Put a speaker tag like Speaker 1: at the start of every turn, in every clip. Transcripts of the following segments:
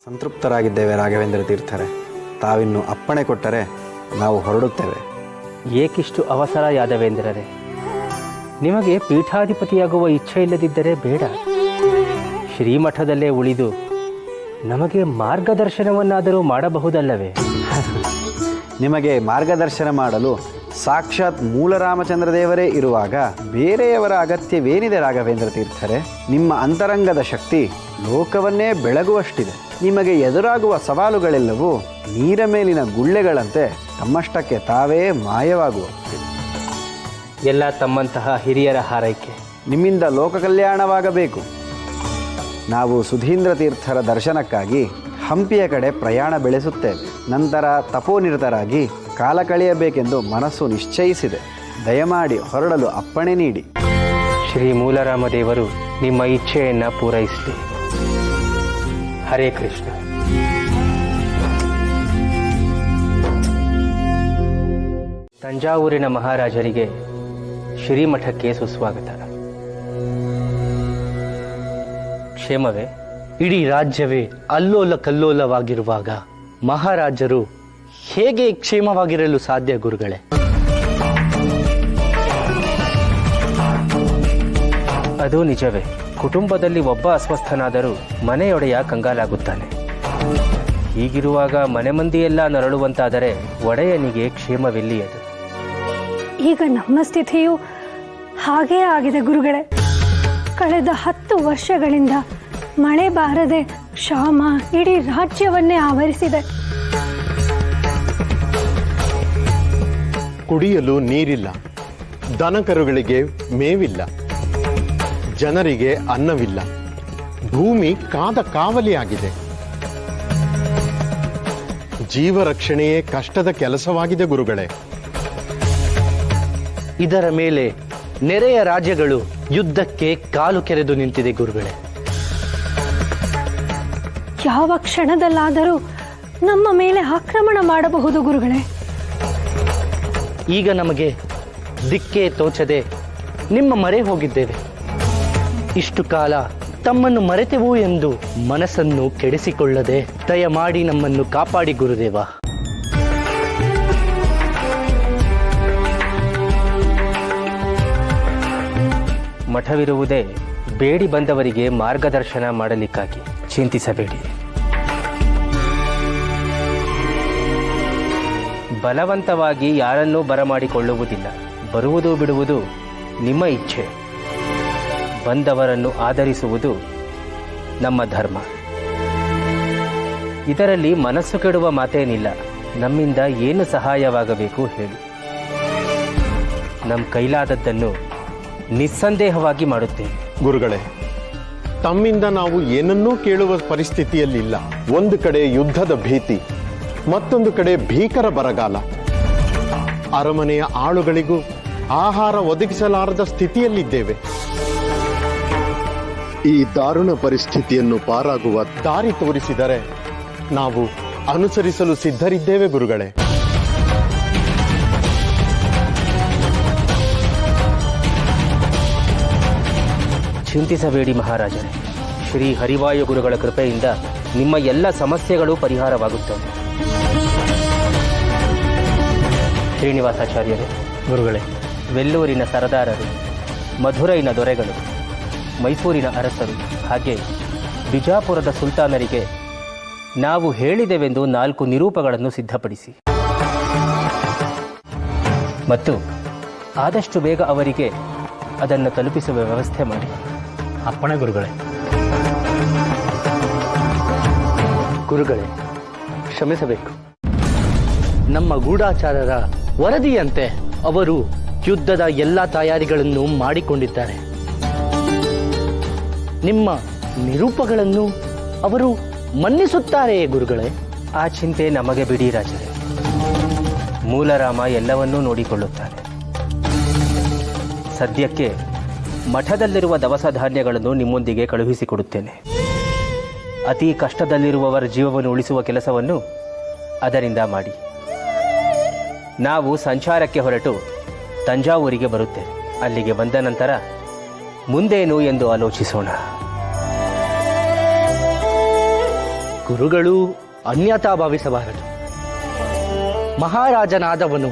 Speaker 1: ಸಂತೃಪ್ತರಾಗಿದ್ದೇವೆ ರಾಘವೇಂದ್ರ ತೀರ್ಥರೇ. ತಾವಿನ್ನು ಅಪ್ಪಣೆ ಕೊಟ್ಟರೆ ನಾವು ಹೊರಡುತ್ತೇವೆ.
Speaker 2: ಏಕಿಷ್ಟು ಅವಸರ ಯಾದವೇಂದ್ರರೇ? ನಿಮಗೆ ಪೀಠಾಧಿಪತಿಯಾಗುವ ಇಚ್ಛೆ ಇಲ್ಲದಿದ್ದರೆ ಬೇಡ, ಶ್ರೀಮಠದಲ್ಲೇ ಉಳಿದು ನಮಗೆ ಮಾರ್ಗದರ್ಶನವನ್ನಾದರೂ ಮಾಡಬಹುದಲ್ಲವೇ?
Speaker 1: ನಿಮಗೆ ಮಾರ್ಗದರ್ಶನ ಮಾಡಲು ಸಾಕ್ಷಾತ್ ಮೂಲರಾಮಚಂದ್ರ ದೇವರೇ ಇರುವಾಗ ಬೇರೆಯವರ ಅಗತ್ಯವೇನಿದೆ ರಾಘವೇಂದ್ರ ತೀರ್ಥರೇ? ನಿಮ್ಮ ಅಂತರಂಗದ ಶಕ್ತಿ ಲೋಕವನ್ನೇ ಬೆಳಗುವಷ್ಟಿದೆ. ನಿಮಗೆ ಎದುರಾಗುವ ಸವಾಲುಗಳೆಲ್ಲವೂ ನೀರ ಮೇಲಿನ ಗುಳ್ಳೆಗಳಂತೆ ತಮ್ಮಷ್ಟಕ್ಕೆ ತಾವೇ ಮಾಯವಾಗುವಷ್ಟಿದೆ.
Speaker 2: ಎಲ್ಲ ತಮ್ಮಂತಹ ಹಿರಿಯರ ಹಾರೈಕೆ.
Speaker 1: ನಿಮ್ಮಿಂದ ಲೋಕ ಕಲ್ಯಾಣವಾಗಬೇಕು. ನಾವು ಸುಧೀಂದ್ರ ತೀರ್ಥರ ದರ್ಶನಕ್ಕಾಗಿ ಹಂಪಿಯ ಕಡೆ ಪ್ರಯಾಣ ಬೆಳೆಸುತ್ತೇವೆ. ನಂತರ ತಪೋನಿರತರಾಗಿ ಕಾಲ ಕಳೆಯಬೇಕೆಂದು ಮನಸ್ಸು ನಿಶ್ಚಯಿಸಿದೆ. ದಯಮಾಡಿ ಹೊರಡಲು ಅಪ್ಪಣೆ ನೀಡಿ.
Speaker 2: ಶ್ರೀ ಮೂಲರಾಮದೇವರು ನಿಮ್ಮ ಇಚ್ಛೆಯನ್ನು ಪೂರೈಸಲಿ. ಹರೇ ಕೃಷ್ಣ. ತಂಜಾವೂರಿನ ಮಹಾರಾಜರಿಗೆ ಶ್ರೀಮಠಕ್ಕೆ ಸುಸ್ವಾಗತ. ಕ್ಷೇಮವೇ?
Speaker 3: ಇಡೀ ರಾಜ್ಯವೇ ಅಲ್ಲೋಲ ಕಲ್ಲೋಲವಾಗಿರುವಾಗ ಮಹಾರಾಜರು ಹೇಗೆ ಕ್ಷೇಮವಾಗಿರಲು ಸಾಧ್ಯ ಗುರುಗಳೇ?
Speaker 2: ಅದು ನಿಜವೇ. ಕುಟುಂಬದಲ್ಲಿ ಒಬ್ಬ ಅಸ್ವಸ್ಥನಾದರೂ ಮನೆಯೊಡೆಯ ಕಂಗಾಲಾಗುತ್ತಾನೆ. ಹೀಗಿರುವಾಗ ಮನೆ ಮಂದಿಯೆಲ್ಲ ನರಳುವಂತಾದರೆ ಒಡೆಯನಿಗೆ ಕ್ಷೇಮವೆಲ್ಲಿಯದು?
Speaker 4: ಈಗ ನಮ್ಮ ಸ್ಥಿತಿಯು ಹಾಗೇ ಆಗಿದೆ ಗುರುಗಳೇ. ಕಳೆದ 10 ವರ್ಷಗಳಿಂದ ಮಳೆ ಬಾರದೆ ಕ್ಷಾಮ ಇಡೀ ರಾಜ್ಯವನ್ನೇ ಆವರಿಸಿದೆ.
Speaker 5: ಕುಡಿಯಲು ನೀರಿಲ್ಲ, ದನಕರುಗಳಿಗೆ ಮೇವಿಲ್ಲ, ಜನರಿಗೆ ಅನ್ನವಿಲ್ಲ. ಭೂಮಿ ಕಾದ ಕಾವಲಿಯಾಗಿದೆ. ಜೀವರಕ್ಷಣೆಯೇ ಕಷ್ಟದ ಕೆಲಸವಾಗಿದೆ ಗುರುಗಳೇ.
Speaker 3: ಇದರ ಮೇಲೆ ನೆರೆಯ ರಾಜ್ಯಗಳು ಯುದ್ಧಕ್ಕೆ ಕಾಲು ಕೆರೆದು ನಿಂತಿದೆ ಗುರುಗಳೇ.
Speaker 4: ಯಾವ ಕ್ಷಣದಲ್ಲಾದರೂ ನಮ್ಮ ಮೇಲೆ ಆಕ್ರಮಣ ಮಾಡಬಹುದು ಗುರುಗಳೇ.
Speaker 3: ಈಗ ನಮಗೆ ದಿಕ್ಕೇ ತೋಚದೆ ನಿಮ್ಮ ಮೊರೆ ಹೋಗಿದ್ದೇವೆ. ಇಷ್ಟು ಕಾಲ ತಮ್ಮನ್ನು ಮರೆತೆವು ಎಂದು ಮನಸ್ಸನ್ನು ಕೆಡಿಸಿಕೊಳ್ಳದೆ ದಯಮಾಡಿ ನಮ್ಮನ್ನು ಕಾಪಾಡಿ ಗುರುದೇವ.
Speaker 2: ಮಠವಿರುವುದೇ ಬೇಡಿ ಬಂದವರಿಗೆ ಮಾರ್ಗದರ್ಶನ ಮಾಡಲಿಕ್ಕಾಗಿ. ಚಿಂತಿಸಬೇಡಿ. ಬಲವಂತವಾಗಿ ಯಾರನ್ನೂ ಬರಮಾಡಿಕೊಳ್ಳುವುದಿಲ್ಲ. ಬರುವುದು ಬಿಡುವುದು ನಿಮ್ಮ ಇಚ್ಛೆ. ಬಂದವರನ್ನು ಆದರಿಸುವುದು ನಮ್ಮ ಧರ್ಮ. ಇದರಲ್ಲಿ ಮನಸ್ಸು ಕೆಡುವ ಮಾತೇನಿಲ್ಲ. ನಮ್ಮಿಂದ ಏನು ಸಹಾಯವಾಗಬೇಕು ಹೇಳಿ. ನಮ್ಮ ಕೈಲಾದದ್ದನ್ನು ನಿಸ್ಸಂದೇಹವಾಗಿ ಮಾಡುತ್ತೇವೆ.
Speaker 5: ಗುರುಗಳೇ, ತಮ್ಮಿಂದ ನಾವು ಏನನ್ನೂ ಕೇಳುವ ಪರಿಸ್ಥಿತಿಯಲ್ಲಿಲ್ಲ. ಒಂದು ಕಡೆ ಯುದ್ಧದ ಭೀತಿ, ಮತ್ತೊಂದು ಕಡೆ ಭೀಕರ ಬರಗಾಲ. ಅರಮನೆಯ ಆಳುಗಳಿಗೂ ಆಹಾರ ಒದಗಿಸಲಾರದ ಸ್ಥಿತಿಯಲ್ಲಿದ್ದೇವೆ.
Speaker 6: ಈ ದಾರುಣ ಪರಿಸ್ಥಿತಿಯನ್ನು ಪಾರಾಗುವ
Speaker 5: ದಾರಿ ತೋರಿಸಿದರೆ ನಾವು ಅನುಸರಿಸಲು ಸಿದ್ಧರಿದ್ದೇವೆ ಗುರುಗಳೇ.
Speaker 2: ಚಿಂತಿಸಬೇಡಿ ಮಹಾರಾಜರೇ. ಶ್ರೀ ಹರಿವಾಯು ಗುರುಗಳ ಕೃಪೆಯಿಂದ ನಿಮ್ಮ ಎಲ್ಲ ಸಮಸ್ಯೆಗಳು ಪರಿಹಾರವಾಗುತ್ತವೆ. ಶ್ರೀನಿವಾಸಾಚಾರ್ಯರೇ,
Speaker 3: ಗುರುಗಳೇ,
Speaker 2: ವೆಲ್ಲೂರಿನ ಸರದಾರರು, ಮಧುರೈನ ದೊರೆಗಳು, ಮೈಸೂರಿನ ಅರಸರು, ಹಾಗೆ ಬಿಜಾಪುರದ ಸುಲ್ತಾನರಿಗೆ ನಾವು ಹೇಳಿದೆವೆಂದು 4 ನಿರೂಪಗಳನ್ನು ಸಿದ್ಧಪಡಿಸಿ ಮತ್ತು ಆದಷ್ಟು ಬೇಗ ಅವರಿಗೆ ಅದನ್ನು ತಲುಪಿಸುವ ವ್ಯವಸ್ಥೆ ಮಾಡಿ.
Speaker 3: ಅಪ್ಪಣೆ ಗುರುಗಳೇ. ಗುರುಗಳೇ, ಕ್ಷಮಿಸಬೇಕು. ನಮ್ಮ ಗೂಢಾಚಾರರ ವರದಿಯಂತೆ ಅವರು ಯುದ್ಧದ ಎಲ್ಲ ತಯಾರಿಗಳನ್ನು ಮಾಡಿಕೊಂಡಿದ್ದಾರೆ. ನಿಮ್ಮ ನಿರೂಪಗಳನ್ನು ಅವರು ಮನ್ನಿಸುತ್ತಾರೆಯೇ ಗುರುಗಳೇ?
Speaker 2: ಆ ಚಿಂತೆ ನಮಗೆ ಬಿಡಿ ರಾಜರೇ. ಮೂಲರಾಮ ಎಲ್ಲವನ್ನೂ ನೋಡಿಕೊಳ್ಳುತ್ತಾನೆ. ಸದ್ಯಕ್ಕೆ ಮಠದಲ್ಲಿರುವ ದವಸ ಧಾನ್ಯಗಳನ್ನು ನಿಮ್ಮೊಂದಿಗೆ ಕಳುಹಿಸಿಕೊಡುತ್ತೇನೆ. ಅತಿ ಕಷ್ಟದಲ್ಲಿರುವವರ ಜೀವವನ್ನು ಉಳಿಸುವ ಕೆಲಸವನ್ನು ಅದರಿಂದ ಮಾಡಿ. ನಾವು ಸಂಚಾರಕ್ಕೆ ಹೊರಟು ತಂಜಾವೂರಿಗೆ ಬರುತ್ತೇವೆ. ಅಲ್ಲಿಗೆ ಬಂದ ನಂತರ ಮುಂದೇನು ಎಂದು ಆಲೋಚಿಸೋಣ.
Speaker 3: ಗುರುಗಳು ಅನ್ಯತಾ ಭಾವಿಸಬಾರದು. ಮಹಾರಾಜನಾದವನು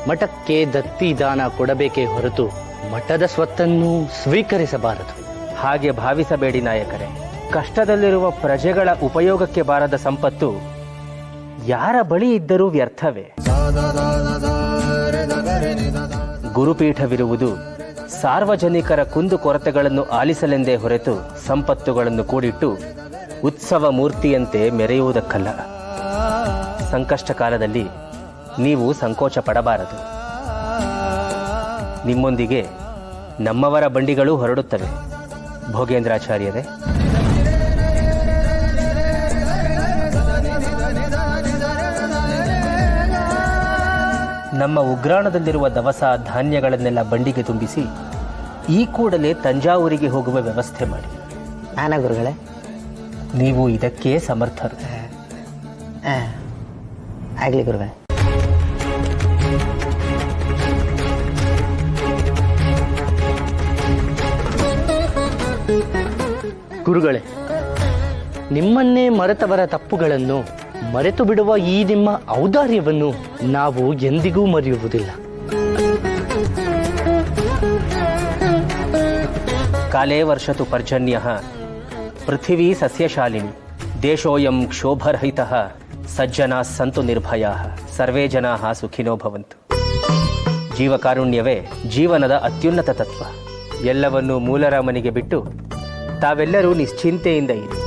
Speaker 3: ಮಠಕ್ಕೆ ದತ್ತಿ ದಾನ ಕೊಡಬೇಕೇ ಹೊರತು ಮಠದ ಸ್ವತ್ತನ್ನು ಸ್ವೀಕರಿಸಬಾರದು.
Speaker 2: ಹಾಗೆ ಭಾವಿಸಬೇಡಿ ನಾಯಕರೇ. ಕಷ್ಟದಲ್ಲಿರುವ ಪ್ರಜೆಗಳ ಉಪಯೋಗಕ್ಕೆ ಬಾರದ ಸಂಪತ್ತು ಯಾರ ಬಳಿ ಇದ್ದರೂ ವ್ಯರ್ಥವೇ. ಗುರುಪೀಠವಿರುವುದು ಸಾರ್ವಜನಿಕರ ಕುಂದುಕೊರತೆಗಳನ್ನು ಆಲಿಸಲೆಂದೇ ಹೊರತು ಸಂಪತ್ತುಗಳನ್ನು ಕೂಡಿಟ್ಟು ಉತ್ಸವ ಮೂರ್ತಿಯಂತೆ ಮೆರೆಯುವುದಕ್ಕಲ್ಲ. ಸಂಕಷ್ಟ ಕಾಲದಲ್ಲಿ ನೀವು ಸಂಕೋಚ ಪಡಬಾರದು. ನಿಮ್ಮೊಂದಿಗೆ ನಮ್ಮವರ ಬಂಡಿಗಳು ಹೊರಡುತ್ತವೆ. ಭೋಗೇಂದ್ರಾಚಾರ್ಯರೇ, ನಮ್ಮ ಉಗ್ರಾಣದಲ್ಲಿರುವ ದವಸ ಧಾನ್ಯಗಳನ್ನೆಲ್ಲ ಬಂಡಿಗೆ ತುಂಬಿಸಿ ಈ ಕೂಡಲೇ ತಂಜಾವೂರಿಗೆ ಹೋಗುವ ವ್ಯವಸ್ಥೆ ಮಾಡಿ.
Speaker 7: ನಾನಾ ಗುರುಗಳೇ?
Speaker 2: ನೀವು ಇದಕ್ಕೆ ಸಮರ್ಥರು.
Speaker 7: ಆಗಲಿ ಗುರುಗಳೇ.
Speaker 3: ಗುರುಗಳೇ, ನಿಮ್ಮನ್ನೇ ಮರೆತವರ ತಪ್ಪುಗಳನ್ನು ಮರೆತು ಬಿಡುವ ಈ ನಿಮ್ಮ ಔದಾರ್ಯವನ್ನು ನಾವು ಎಂದಿಗೂ ಮರೆಯುವುದಿಲ್ಲ.
Speaker 2: ಕಾಲೇ ವರ್ಷತು ಪರ್ಜನ್ಯಃ ಪೃಥಿವೀ ಸಸ್ಯಶಾಲಿನಿ ದೇಶೋಯಂ ಕ್ಷೋಭರಹಿತಃ ಸಜ್ಜನಾ ಸಂತು ನಿರ್ಭಯಾಃ ಸರ್ವೇ ಜನಾಃ ಸುಖಿನೋ ಭವಂತು. ಜೀವಕಾರುಣ್ಯವೇ ಜೀವನದ ಅತ್ಯುನ್ನತ ತತ್ವ. ಎಲ್ಲವನ್ನೂ ಮೂಲರಾಮನಿಗೆ ಬಿಟ್ಟು ತಾವೆಲ್ಲರೂ ನಿಶ್ಚಿಂತೆಯಿಂದ ಇರಿ.